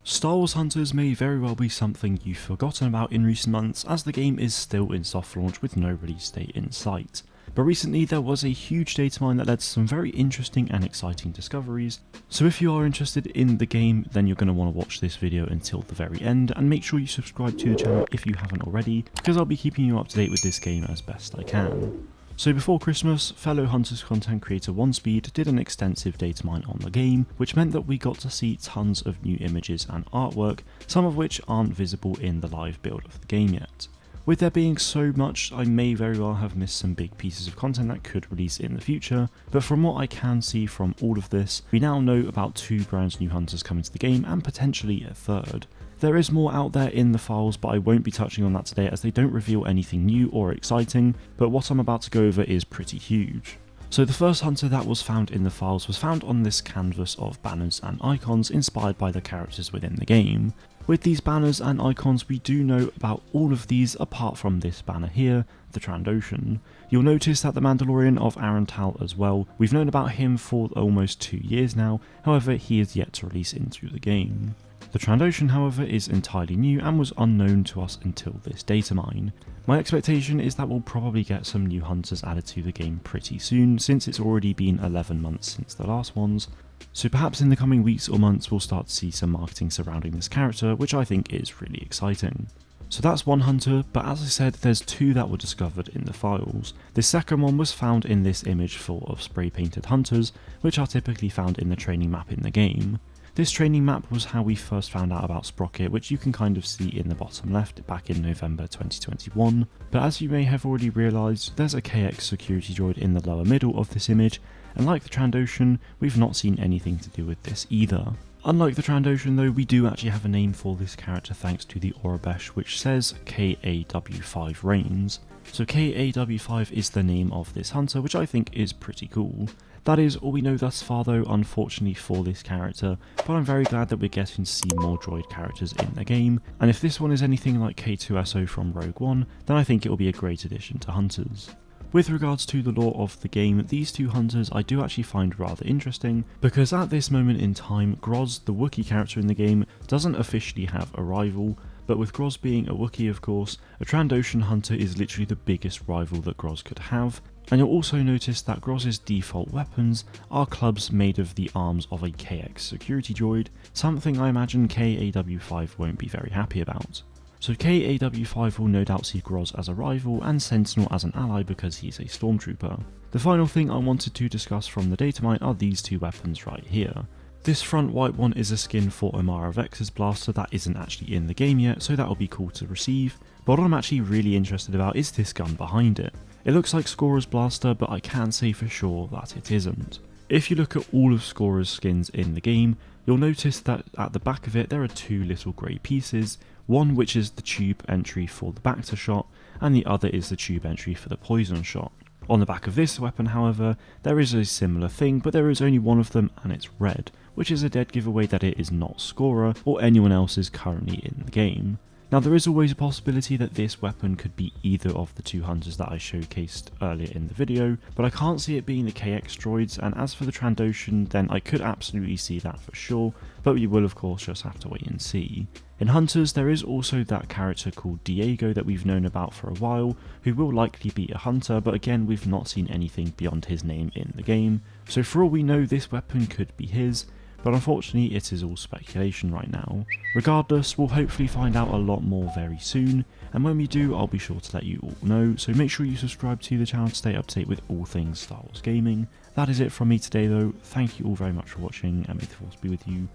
Star Wars Hunters may very well be something you've forgotten about in recent months, as the game is still in soft launch with no release date in sight. But recently there was a huge data mine that led to some very interesting and exciting discoveries, so if you are interested in the game then you're going to want to watch this video until the very end, and make sure you subscribe to the channel if you haven't already, because I'll be keeping you up to date with this game as best I can. So before Christmas, fellow Hunters content creator OneSpeed did an extensive data mine on the game, which meant that we got to see tons of new images and artwork, some of which aren't visible in the live build of the game yet. With there being so much, I may very well have missed some big pieces of content that could release in the future, but from what I can see from all of this, we now know about 2 brand new Hunters coming to the game and potentially a third. There is more out there in the files, but I won't be touching on that today as they don't reveal anything new or exciting, but what I'm about to go over is pretty huge. So the first Hunter that was found in the files was found on this canvas of banners and icons inspired by the characters within the game. With these banners and icons, we do know about all of these apart from this banner here, the Trandoshan. You'll notice that the Mandalorian of Arantal as well, we've known about him for almost 2 years now, however he is yet to release into the game. The Trandoshan, however, is entirely new and was unknown to us until this data mine. My expectation is that we'll probably get some new Hunters added to the game pretty soon, since it's already been 11 months since the last ones, so perhaps in the coming weeks or months we'll start to see some marketing surrounding this character, which I think is really exciting. So that's one Hunter, but as I said, there's 2 that were discovered in the files. This second one was found in this image full of spray painted Hunters, which are typically found in the training map in the game. This training map was how we first found out about Sprocket, which you can kind of see in the bottom left back in November 2021, but as you may have already realised, there's a KX security droid in the lower middle of this image, and like the Trandoshan, we've not seen anything to do with this either. Unlike the Trandoshan though, we do actually have a name for this character thanks to the Aurebesh, which says KAW5 Reigns. So KAW5 is the name of this Hunter, which I think is pretty cool. That is all we know thus far though, unfortunately for this character, but I'm very glad that we're getting to see more droid characters in the game, and if this one is anything like K2SO from Rogue One, then I think it will be a great addition to Hunters. With regards to the lore of the game, these 2 Hunters I do actually find rather interesting, because at this moment in time, Groz, the Wookiee character in the game, doesn't officially have a rival, but with Groz being a Wookiee of course, a Trandoshan Hunter is literally the biggest rival that Groz could have, and you'll also notice that Groz's default weapons are clubs made of the arms of a KX security droid, something I imagine KAW5 won't be very happy about. So KAW5 will no doubt see Groz as a rival and Sentinel as an ally because he's a stormtrooper. The final thing I wanted to discuss from the data mine are these 2 weapons right here. This front white one is a skin for Omara Vex's blaster that isn't actually in the game yet, so that'll be cool to receive, but what I'm actually really interested about is this gun behind it. It looks like Scorer's blaster, but I can't say for sure that it isn't. If you look at all of Scorer's skins in the game, you'll notice that at the back of it there are 2 little grey pieces, one which is the tube entry for the Bacta shot, and the other is the tube entry for the poison shot. On the back of this weapon however, there is a similar thing, but there is only one of them and it's red, which is a dead giveaway that it is not Scorer or anyone else is currently in the game. Now there is always a possibility that this weapon could be either of the 2 Hunters that I showcased earlier in the video, but I can't see it being the KX droids, and as for the Trandoshan then I could absolutely see that for sure, but we will of course just have to wait and see. In Hunters there is also that character called Diego that we've known about for a while, who will likely be a Hunter, but again we've not seen anything beyond his name in the game, so for all we know this weapon could be his, but unfortunately it is all speculation right now. Regardless, we'll hopefully find out a lot more very soon, and when we do I'll be sure to let you all know, so make sure you subscribe to the channel to stay up to date with all things Star Wars gaming. That is it from me today though, thank you all very much for watching, and may the force be with you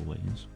always.